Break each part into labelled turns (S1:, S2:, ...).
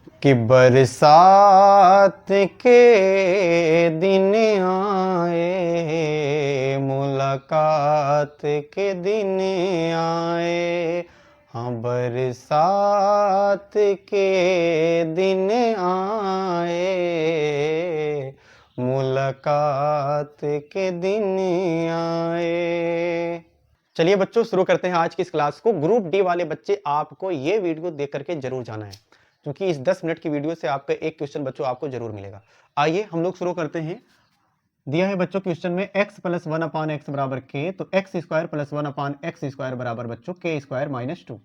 S1: कि बरसात के दिन आए, मुलाकात के दिन आए। हाँ, बरसात के दिन आए, मुलाकात के दिन आए। चलिए बच्चों, शुरू करते हैं आज की इस क्लास को। ग्रुप डी वाले बच्चे, आपको ये वीडियो देख करके जरूर जाना है, क्योंकि इस 10 मिनट की वीडियो से आपका एक क्वेश्चन बच्चों आपको जरूर मिलेगा। आइए हम लोग शुरू करते हैं। दिया है बच्चों क्वेश्चन में x प्लस 1/x बराबर k, तो x square plus 1/x square बराबर बच्चों k स्क्वायर माइनस 2।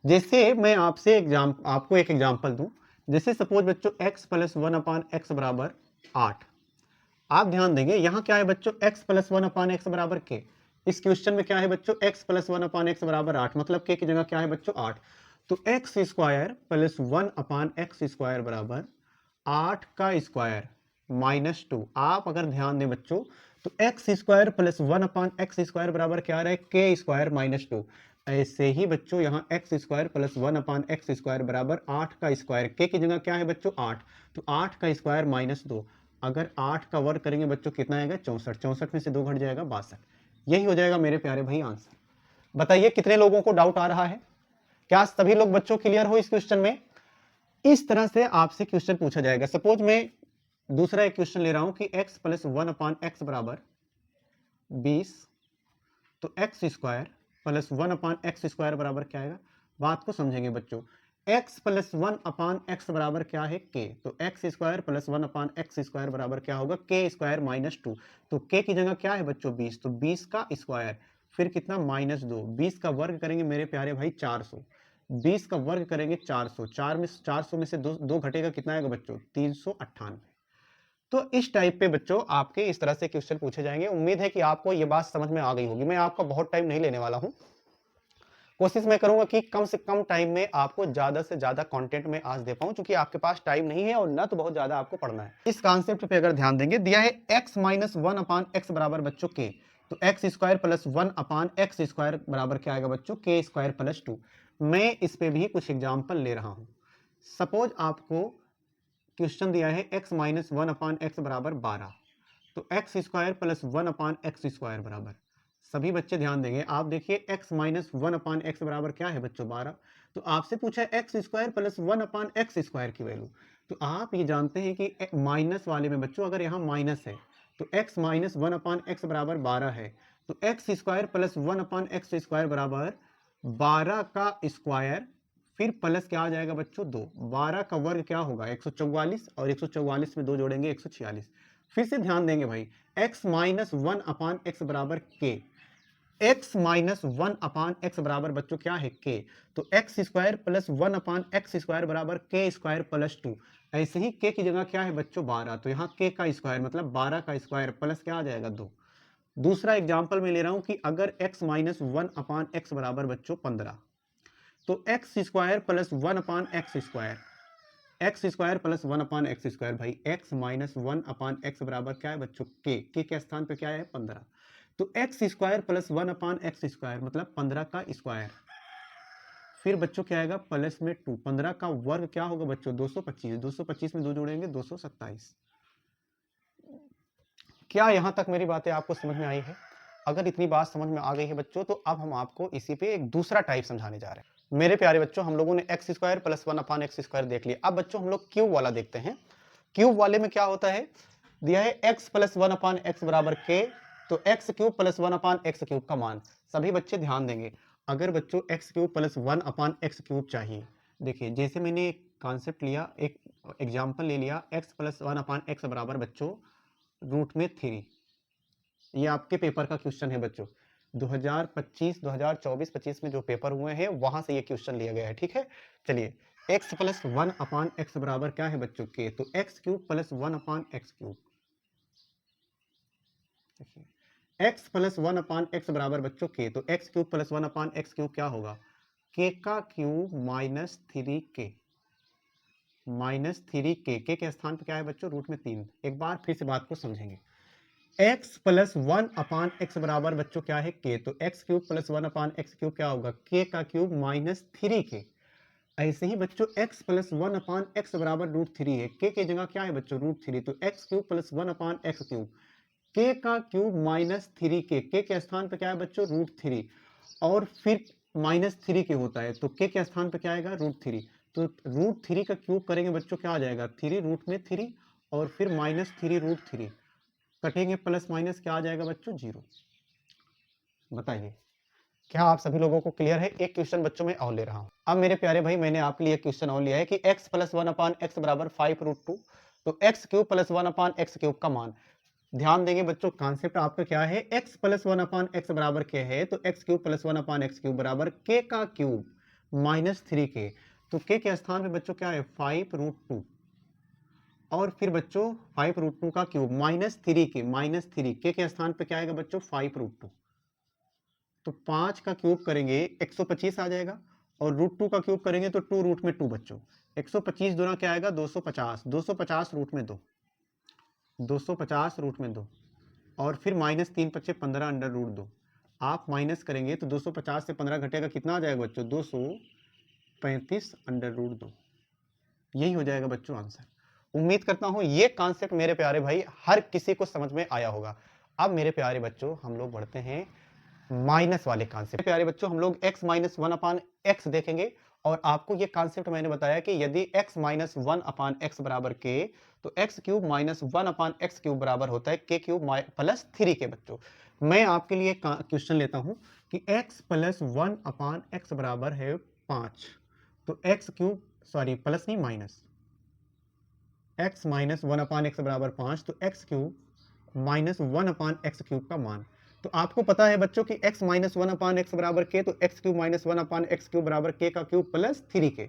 S1: जैसे मैं आपको एक एग्जाम्पल दूं, जैसे सपोज बच्चों x प्लस 1/x बराबर 8। आप ध्यान देंगे यहां क्या है बच्चों, x प्लस 1/x बराबर k। इस क्वेश्चन में क्या है बच्चों, x प्लस 1/x बराबर 8, मतलब k की जगह क्या है बच्चों 8। तो x square plus 1/x square बराबर 8 का स्क्वायर माइनस 2। आप अगर ध्यान दें बच्चों, तो x square plus 1/x square बराबर क्या आ रहा है, के स्क्वायर माइनस 2। ऐसे ही बच्चों यहाँ x square plus 1/x square बराबर 8 का स्क्वायर, के की जगह क्या है बच्चों 8, तो 8 का स्क्वायर माइनस 2। अगर 8 का वर्ग करेंगे बच्चों कितना आएगा 64, 64 में से 2 घट जाएगा 62। यही हो जाएगा मेरे प्यारे भाई आंसर। बताइए कितने लोगों को डाउट आ रहा है, क्या सभी लोग बच्चों क्लियर हो इस क्वेश्चन में। इस तरह से आपसे क्वेश्चन पूछा जाएगा। सपोज मैं दूसरा एक क्वेश्चन ले रहा हूं कि x प्लस 1/x बराबर 20, तो x square plus 1/x square बराबर क्या आएगा, बात को समझेंगे बच्चों। x प्लस 1/x बराबर क्या है k, तो x square plus 1/x square बराबर क्या होगा, k स्क्वायर माइनस 2। तो k की जगह क्या है बच्चों 20, तो 20 का स्क्वायर फिर कितना माइनस 2। 20 का वर्ग करेंगे मेरे प्यारे भाई 400, 20 का वर्ग करेंगे 400, 400 में से दो घटेगा कितना आएगा बच्चों 398। तो इस टाइप पे बच्चों आपके इस तरह से क्वेश्चन पूछे जाएंगे। उम्मीद है कि आपको ये बात समझ में आ गई होगी। मैं आपका बहुत टाइम नहीं लेने वाला हूं, कोशिश मैं करूंगा कि कम से कम टाइम में आपको ज्यादा से ज्यादा कंटेंट में आज दे पाऊं, क्योंकि आपके पास टाइम नहीं है और ना तो बहुत ज्यादा आपको पढ़ना है। इस कॉन्सेप्ट पे अगर ध्यान देंगे, दिया है x माइनस 1/x बराबर बच्चों k, तो x square plus 1/x square बराबर क्या आएगा बच्चों k स्क्वायर प्लस 2। मैं इस पे भी कुछ एग्जाम्पल ले रहा हूं। सपोज आपको क्वेश्चन दिया है x माइनस 1/x बराबर 12, तो x square plus 1/x square बराबर, सभी बच्चे ध्यान देंगे। आप देखिए x माइनस 1/x बराबर क्या है बच्चों 12, तो आपसे पूछा है x square plus 1/x square की वैल्यू। तो आप ये जानते हैं कि माइनस वाले में बच्चों अगर यहाँ माइनस है, तो x माइनस 1/x बराबर 12 है, तो x square plus 1/x square बराबर 12 का स्क्वायर फिर प्लस क्या आ जाएगा बच्चों 2। 12 का वर्ग क्या होगा 144, और 144 में 2 जोड़ेंगे 146। फिर से ध्यान देंगे भाई, x माइनस 1/x बराबर k, x माइनस 1/x बराबर बच्चों क्या है k, तो x square plus 1/x square बराबर k स्क्वायर प्लस 2। ऐसे ही k की जगह क्या है बच्चों 12, तो यहाँ k का स्क्वायर मतलब 12 का स्क्वायर प्लस क्या आ जाएगा 2। दूसरा एग्जाम्पल मैं ले रहा हूं कि अगर x माइनस 1/x बराबर बच्चों 15, तो x square plus 1/x square, x square plus 1/x square, भाई x माइनस 1/x बराबर क्या है बच्चों k के स्थान पे क्या है 15, तो x square plus 1/x square मतलब 15 का स्क्वायर, फिर बच्चों क्या आएगा प्लस में 2। 15 का वर्ग क्या होगा बच्चों 225, 225 में 2 जोड़ेंगे 227। क्या यहां तक मेरी बातें आपको समझ में आई है? अगर इतनी बात समझ में आ गई है बच्चों, तो अब हम आपको इसी पे एक दूसरा टाइप समझाने जा रहे हैं। मेरे प्यारे बच्चों, हम लोगों ने x square plus 1/x square देख लिया। अब बच्चों हम लोग क्यूब वाला देखते हैं। क्यूब वाले में क्या होता है, दिया है x प्लस 1/x बराबर k, तो x cube plus 1/x cube का मान। सभी बच्चे ध्यान देंगे, अगर बच्चों x cube plus 1/x cube चाहिए, देखिए जैसे मैंने एक कॉन्सेप्ट लिया, एक एग्जाम्पल ले लिया, x प्लस 1/x बराबर बच्चों रूट में 3। ये आपके पेपर का क्वेश्चन है बच्चों, 2025 2024 25 में जो पेपर हुए हैं वहां से ये क्वेश्चन लिया गया है, ठीक है। चलिए, x प्लस 1/x बराबर क्या है बच्चों के, तो x cube plus 1/x cube. देखिए x प्लस 1/x बराबर बच्चों के, तो x cube plus 1/x cube क्या होगा, k का cube minus 3k, minus 3k, के स्थान पर क्या है बच्चों रूट में 3। एक बार फिर से बात को समझेंगे, x प्लस 1/x बराबर बच्चों क्या है k, तो x cube plus 1/x cube क्या होगा k का क्यूब माइनस 3k, ऐसे ही बच्चों x प्लस 1/x बराबर √3 है। k की जगह क्या है बच्चों √3, तो x cube plus 1/x cube, k का क्यूब माइनस 3k, k के स्थान पे क्या है बच्चों √3 और फिर -3 के होता है, तो k के स्थान पे क्या आएगा √3, तो √3 का क्यूब करेंगे बच्चों क्या आ जाएगा 3 रूट में 3 और फिर -3 √3 कटेंगे, प्लस माइनस क्या आ जाएगा बच्चों 0। बताइए क्या आप सभी लोगों को क्लियर है? एक क्वेश्चन बच्चों में और ले रहा हूं। अब मेरे प्यारे भाई मैंने आपके लिए क्वेश्चन और लिया है कि x प्लस 1/x बराबर 5√2, तो x cube plus 1/x cube का मान। ध्यान देंगे बच्चों, कॉन्सेप्ट आपका क्या है, x प्लस 1/x बराबर k है, तो x cube plus 1/x cube बराबर k का क्यूब माइनस 3k, तो k के स्थान पे बच्चों क्या है 5√2 और फिर बच्चों 5√2 का क्यूब -3 k के स्थान पे क्या आएगा बच्चों 5√2, तो 5 का क्यूब करेंगे 125 आ जाएगा और √2 का क्यूब करेंगे तो 2 रूट में 2 बच्चों, 125 दूना क्या आएगा 250, 250 रूट में 2, 250 रूट में 2 और फिर -3 × 5 = 15 √2, आप माइनस करेंगे तो 250 से 15 घटेगा कितना आ जाएगा बच्चों 235 √2, यही हो जाएगा बच्चों आंसर। उम्मीद करता हूं ये कॉन्सेप्ट मेरे प्यारे भाई हर किसी को समझ में आया होगा। अब मेरे प्यारे बच्चों हम लोग बढ़ते हैं माइनस वाले कॉन्सेप्ट। प्यारे बच्चों हम लोग x माइनस 1/x देखेंगे और आपको ये कॉन्सेप्ट मैंने बताया कि यदि x माइनस 1/x बराबर k, तो x cube minus 1/x cube बराबर होता है k क्यूब प्लस 3 के। बच्चों मैं आपके लिए क्वेश्चन लेता हूं कि x प्लस 1/x बराबर है 5, तो x क्यूब सॉरी प्लस नहीं माइनस, x माइनस 1/x बराबर 5, तो x cube minus 1/x cube का मान। तो आपको पता है बच्चों कि x माइनस 1/x बराबर k, तो x cube minus 1/x cube बराबर k का क्यूब प्लस 3k,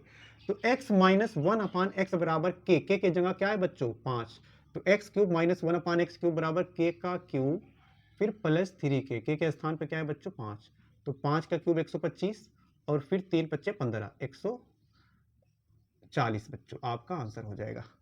S1: तो x माइनस 1/x बराबर k, k की जगह क्या है बच्चों 5, तो x cube minus 1/x cube बराबर k का क्यूब फिर प्लस 3k, k के स्थान पे क्या है बच्चों 5, तो 5 का क्यूब 125 और फिर 3 × 5 = 15, 140 बच्चों आपका आंसर हो जाएगा।